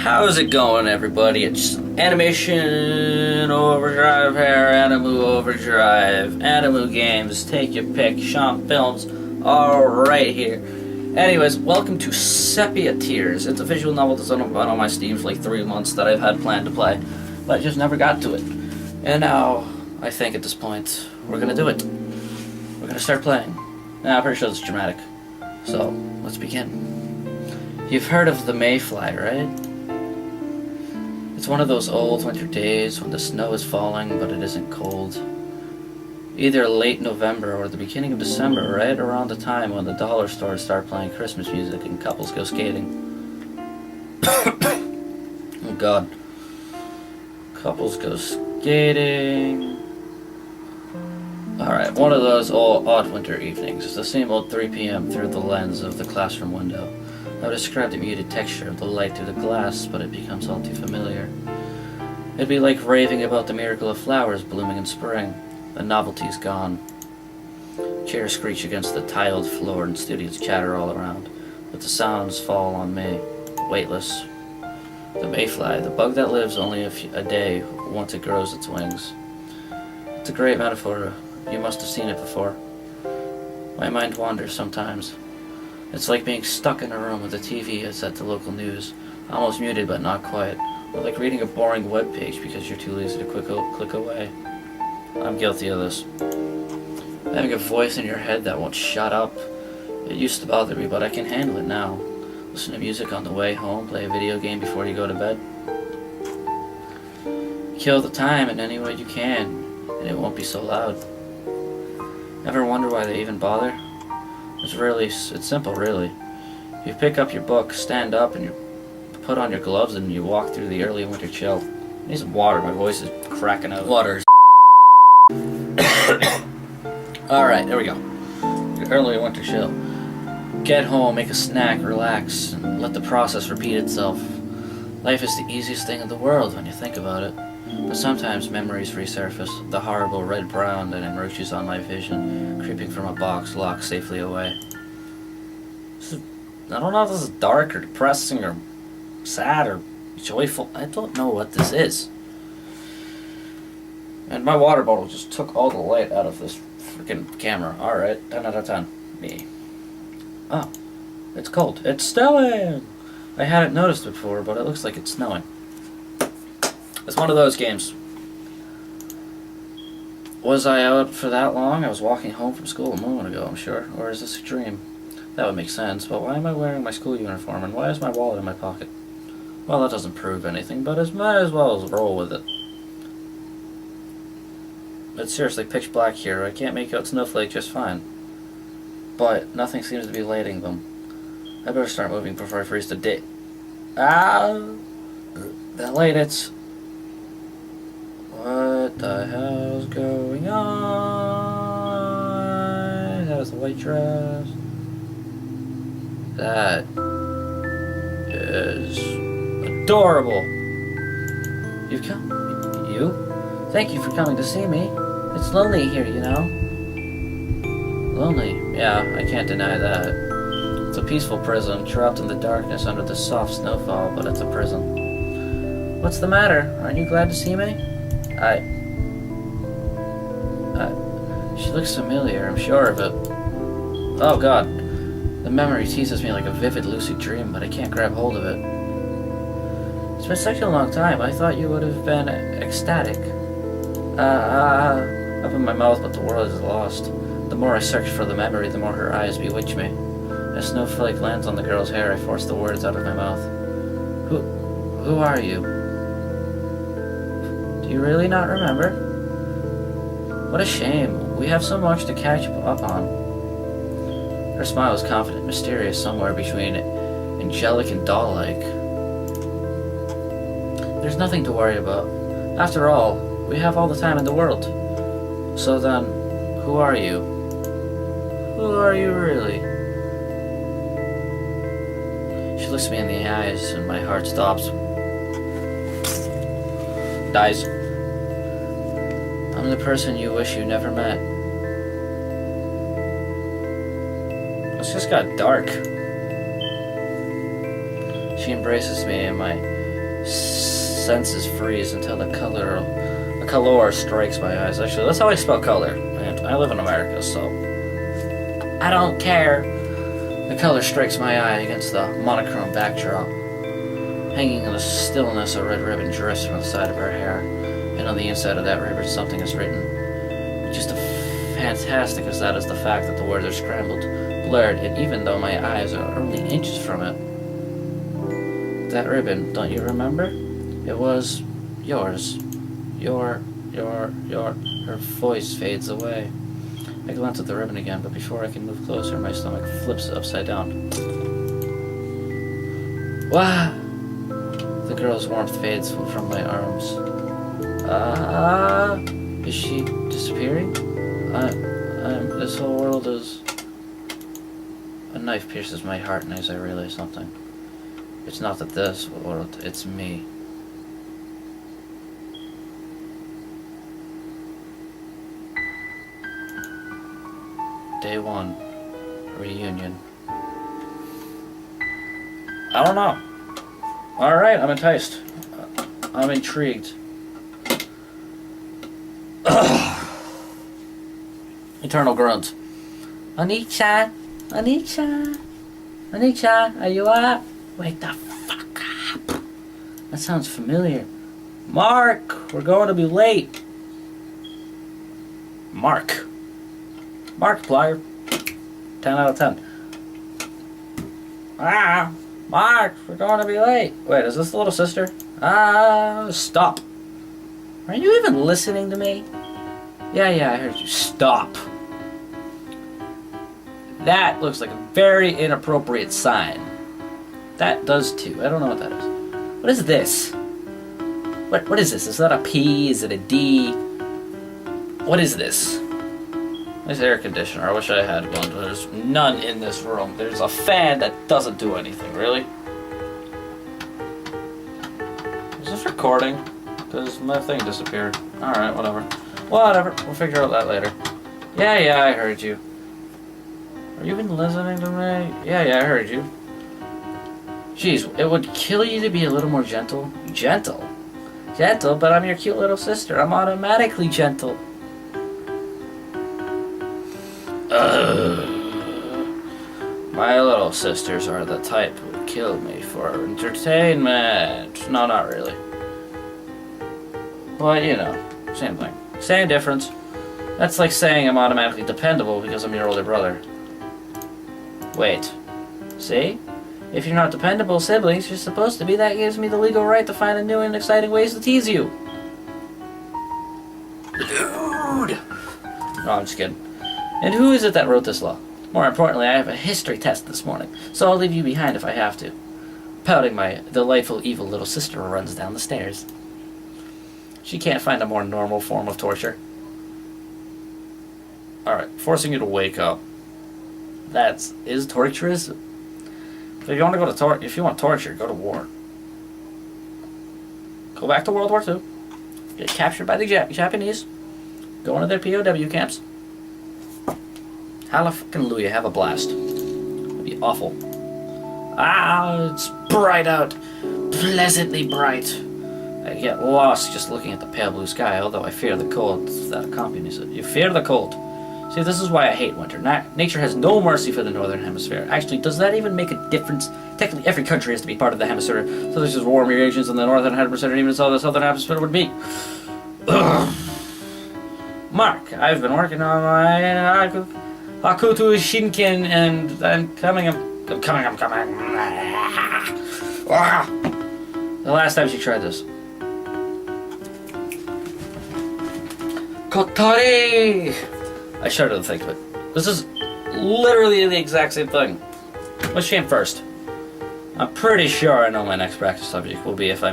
How's it going, everybody? It's Animation Overdrive here, Animu Overdrive, Animu Games, take your pick, Sean Films, all right here. Anyways, welcome to Sepia Tears. It's a visual novel that's been on my Steam for like 3 months that I've had planned to play, but I just never got to it. And now, I think at this point, we're gonna do it. We're gonna start playing. Now, I'm pretty sure it's dramatic. So, let's begin. You've heard of the Mayfly, right? It's one of those old winter days when the snow is falling but it isn't cold. Either late November or the beginning of December, right around the time when the dollar stores start playing Christmas music and couples go skating. Oh god. Couples go skating. Alright, one of those odd winter evenings. It's the same old 3 p.m. through the lens of the classroom window. I would describe the muted texture of the light through the glass, but it becomes all too familiar. It'd be like raving about the miracle of flowers blooming in spring. The novelty's gone. Chairs screech against the tiled floor and studios chatter all around, but the sounds fall on me, weightless. The mayfly, the bug that lives only a day once it grows its wings. It's a great metaphor. You must have seen it before. My mind wanders sometimes. It's like being stuck in a room with the TV is set to local news, almost muted but not quite, or like reading a boring web page because you're too lazy to click away. I'm guilty of this. Having a voice in your head that won't shut up. It used to bother me, but I can handle it now. Listen to music on the way home, play a video game before you go to bed. Kill the time in any way you can, and it won't be so loud. Ever wonder why they even bother? It's simple, really. You pick up your book, stand up, and you put on your gloves, and you walk through the early winter chill. I need some water. My voice is cracking out. Water. Alright, there we go. Your early winter chill. Get home, make a snack, relax, and let the process repeat itself. Life is the easiest thing in the world when you think about it. But sometimes memories resurface, the horrible red-brown that emerges on my vision, creeping from a box locked safely away. I don't know if this is dark or depressing or sad or joyful. I don't know what this is. And my water bottle just took all the light out of this freaking camera. Alright, 10 out of 10. Me. Oh, it's cold. It's snowing! I hadn't noticed before, but it looks like it's snowing. It's one of those games. Was I out for that long? I was walking home from school a moment ago, I'm sure. Or is this a dream? That would make sense, but why am I wearing my school uniform and why is my wallet in my pocket? Well, that doesn't prove anything, but I might as well roll with it. It's seriously pitch black here. I can't make out snowflake just fine. But nothing seems to be lighting them. I better start moving before I freeze to death. Ah! That light, it's... What the hell's going on? That was the white dress. That is adorable. You've come? You? Thank you for coming to see me. It's lonely here, you know. Lonely? Yeah, I can't deny that. It's a peaceful prison, trapped in the darkness under the soft snowfall, but it's a prison. What's the matter? Aren't you glad to see me? She looks familiar, I'm sure of it. Oh god. The memory teases me like a vivid lucid dream, but I can't grab hold of it. It's been such a long time, I thought you would have been ecstatic. Up in my mouth, but the world is lost. The more I search for the memory, the more her eyes bewitch me. As snowflake lands on the girl's hair, I force the words out of my mouth. Who are you? Do you really not remember? What a shame. We have so much to catch up on. Her smile is confident, mysterious, somewhere between angelic and doll-like. There's nothing to worry about. After all, we have all the time in the world. So then, who are you? Who are you really? She looks me in the eyes and my heart stops. Dies. I'm the person you wish you never met. It's just got dark. She embraces me and my senses freeze until a color strikes my eyes. Actually, that's how I spell color. And I live in America, so I don't care. The color strikes my eye against the monochrome backdrop. Hanging in the stillness, a red ribbon drifts from the side of her hair, and on the inside of that ribbon something is written. Just as fantastic as that is the fact that the words are scrambled, blurred, and even though my eyes are only inches from it. That ribbon, don't you remember? It was yours. Your. Her voice fades away. I glance at the ribbon again, but before I can move closer, my stomach flips upside down. Wah! The girl's warmth fades from my arms. Is she disappearing? This whole world is... A knife pierces my heart and as I realize something. It's not that this world, it's me. Day 1. Reunion. I don't know. Alright, I'm enticed. I'm intrigued. Eternal grunt. Anichan, are you up? Wake the fuck up. That sounds familiar. Mark, we're going to be late. Mark Plier. 10 out of 10. Mark, we're going to be late. Wait, is this the little sister? Stop. Are you even listening to me? Yeah, I heard you. Stop. That looks like a very inappropriate sign. That does too. I don't know what that is. What is this? What is this? Is that a P? Is it a D? What is this? Nice air conditioner. I wish I had one. There's none in this room. There's a fan that doesn't do anything. Really? Is this recording? Because my thing disappeared. Alright, whatever. Whatever. We'll figure out that later. Yeah, I heard you. Are you even listening to me? Yeah, I heard you. Jeez, it would kill you to be a little more gentle. Gentle? Gentle? But I'm your cute little sister. I'm automatically gentle. My little sisters are the type who would kill me for entertainment. No, not really. But, you know, same thing. Same difference. That's like saying I'm automatically dependable because I'm your older brother. Wait. See? If you're not dependable siblings, you're supposed to be. That gives me the legal right to find new and exciting ways to tease you. Dude! No, I'm just kidding. And who is it that wrote this law? More importantly, I have a history test this morning, so I'll leave you behind if I have to. Pouting, my delightful, evil little sister runs down the stairs. She can't find a more normal form of torture. Alright, forcing you to wake up. Is torturous? If you want to go to if you want torture, go to war. Go back to World War II. Get captured by the Japanese. Go into their POW camps. Hallelujah, have a blast. It'd be awful. It's bright out. Pleasantly bright. I get lost just looking at the pale blue sky, although I fear the cold that accompanies it. You fear the cold. See, this is why I hate winter. Nature has no mercy for the northern hemisphere. Actually, does that even make a difference? Technically, every country has to be part of the hemisphere, so there's just warmer regions in the northern hemisphere, and even so the southern hemisphere would be. Mark, I've been working on my Hakuto Shinken, and I'm coming. The last time she tried this. Kotori! I shudder to think of it. This is literally the exact same thing. Which came first? I'm pretty sure I know my next practice subject will be if I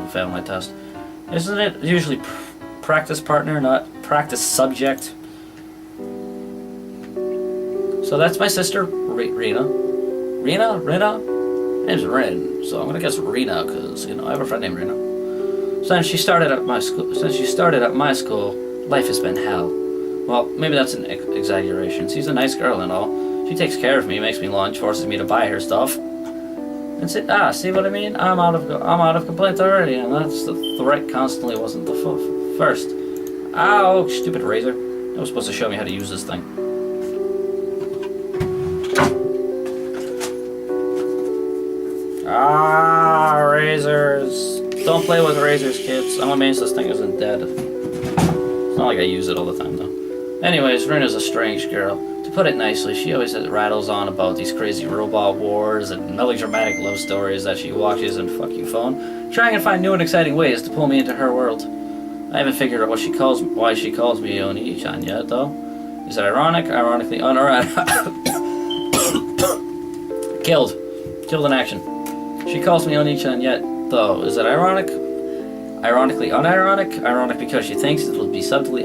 fail my test. Isn't it usually practice partner, not practice subject? So that's my sister, Rena. Rena? Her name's Rin, so I'm gonna guess Rena, because, I have a friend named Rena. Since she started at my school, life has been hell. Well, maybe that's an exaggeration. She's a nice girl and all. She takes care of me, makes me lunch, forces me to buy her stuff. And see what I mean? I'm out of complaints already, and that's the threat constantly wasn't the first. Ow, stupid razor. That was supposed to show me how to use this thing. Ah, razors. Don't play with razors, kids. I'm amazed this thing isn't dead. It's not like I use it all the time, though. Anyways, Rena's a strange girl. To put it nicely, she always rattles on about these crazy robot wars and melodramatic love stories that she watches and fucking phone, trying to find new and exciting ways to pull me into her world. I haven't figured out why she calls me Oni-chan yet, though. Is it ironic? Ironically unironic? Killed in action. She calls me Oni-chan yet, though. Is it ironic? Ironically unironic? Ironic because she thinks it will be subtly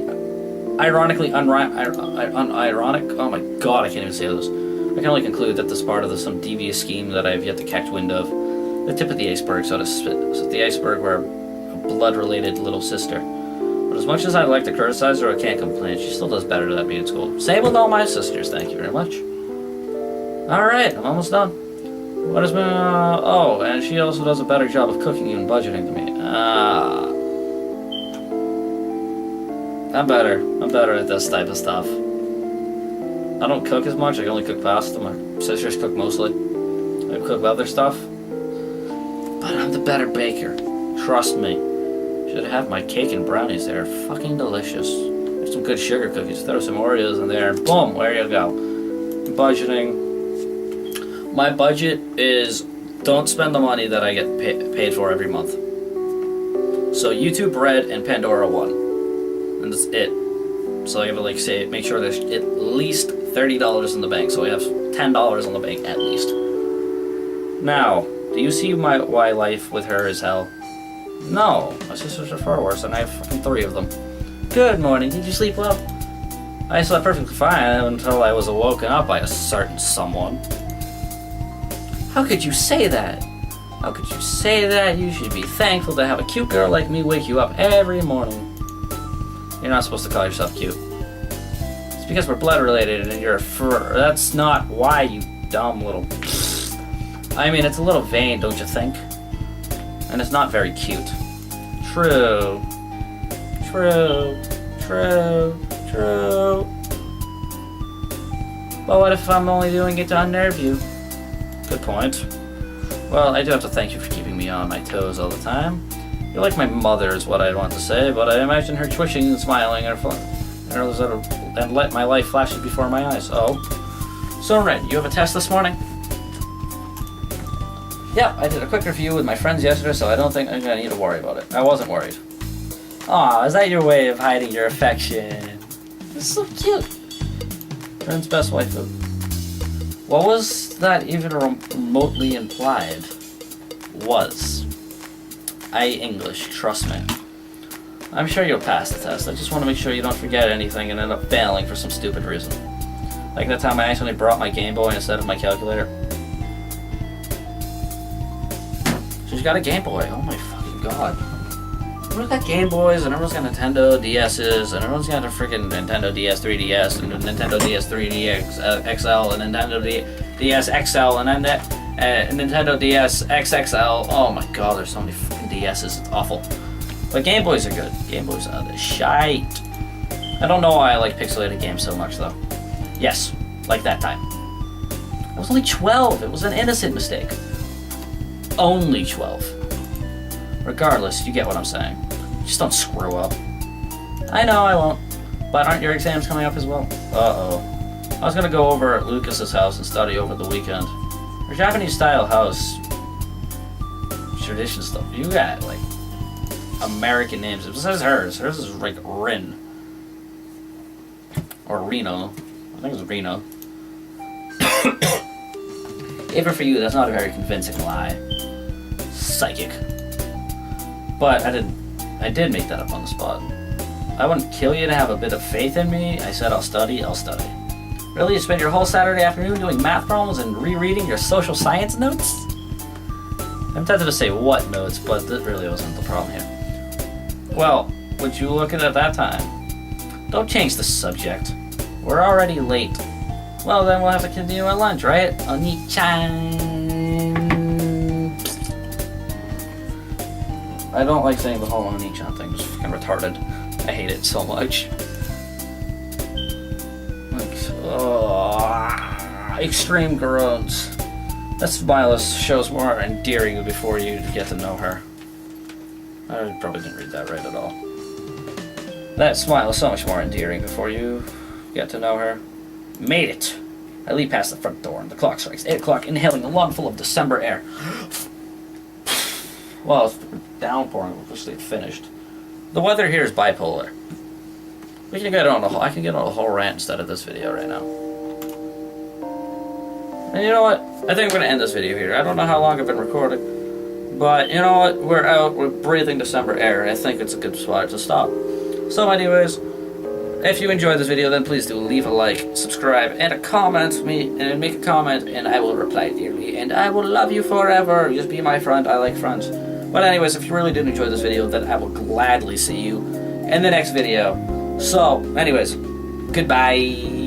ironically unironic? Oh my god, I can't even say those. I can only conclude that this is part of some devious scheme that I have yet to catch wind of. The tip of the iceberg, so to speak. The iceberg were a blood-related little sister. But as much as I'd like to criticize her, I can't complain. She still does better than me in school. Same with all my sisters, thank you very much. Alright, I'm almost done. What is my... oh, and she also does a better job of cooking and budgeting than me. I'm better at this type of stuff. I don't cook as much, I can only cook pasta. My sisters cook mostly. I cook other stuff. But I'm the better baker. Trust me. Should have my cake and brownies there. Fucking delicious. There's some good sugar cookies. Throw some Oreos in there and boom, there you go. Budgeting. My budget is don't spend the money that I get paid for every month. So YouTube Red and Pandora 1. And that's it. So I have to make sure there's at least $30 in the bank. So I have $10 in the bank at least. Now, do you see why life with her is hell? No, my sisters are far worse, and I have fucking 3 of them. Good morning. Did you sleep well? I slept perfectly fine until I was woken up by a certain someone. How could you say that? How could you say that? You should be thankful to have a cute girl like me wake you up every morning. You're not supposed to call yourself cute. It's because we're blood related and you're a fur. That's not why, you dumb little... I mean, it's a little vain, don't you think? And it's not very cute. True. But what if I'm only doing it to unnerve you? Good point. Well, I do have to thank you for keeping me on my toes all the time. You're like my mother is what I'd want to say, but I imagine her twitching and smiling and let my life flash before my eyes. Oh. So Ren, you have a test this morning? Yeah, I did a quick review with my friends yesterday, so I don't think I'm gonna need to worry about it. I wasn't worried. Aw, is that your way of hiding your affection? It's so cute. Ren's best waifu. What was that even remotely implied? Was. English, trust me. I'm sure you'll pass the test. I just want to make sure you don't forget anything and end up failing for some stupid reason. Like that time I accidentally brought my Game Boy instead of my calculator. She's got a Game Boy, oh my fucking god. Everyone's got Game Boys, and everyone's got Nintendo DS's, and everyone's got a freaking Nintendo DS 3DS, and Nintendo DS 3DS XL, and Nintendo DS XL, and Nintendo DS XXL. Oh my god, there's so many fucking DS's, it's awful. But Game Boys are good. Game Boys are the shite. I don't know why I like pixelated games so much, though. Yes, like that time. I was only 12, it was an innocent mistake. Only 12. Regardless, you get what I'm saying. Just don't screw up. I know I won't. But aren't your exams coming up as well? Uh-oh. I was gonna go over at Lucas's house and study over the weekend. Her Japanese-style house... tradition stuff. You got, like, American names. It says hers. Hers is, like, Rin. Or Reno. I think it's Reno. Even for you, that's not a very convincing lie. Psychic. But I did make that up on the spot. I wouldn't kill you to have a bit of faith in me. I said I'll study, I'll study. Really? You spent your whole Saturday afternoon doing math problems and rereading your social science notes? I'm tempted to say what notes, but that really wasn't the problem here. Well, would you look at it at that time? Don't change the subject. We're already late. Well, then we'll have to continue at lunch, right? Oni-chan. I don't like saying the whole Oni-chan thing. It's fucking retarded. I hate it so much. Like, extreme groans. That smile shows more endearing before you get to know her. I probably didn't read that right at all. That smile is so much more endearing before you get to know her. Made it! I leap past the front door and the clock strikes 8 o'clock, inhaling a lungful of December air. Well, it's downpouring, obviously it finished. The weather here is bipolar. I can get on a whole rant instead of this video right now. And you know what? I think I'm going to end this video here. I don't know how long I've been recording. But you know what? We're out, we're breathing December air. I think it's a good spot to stop. So anyways, if you enjoyed this video, then please do leave a like, subscribe, and a comment and make a comment, and I will reply dearly. And I will love you forever. Just be my friend. I like friends. But anyways, if you really did enjoy this video, then I will gladly see you in the next video. So, anyways, goodbye.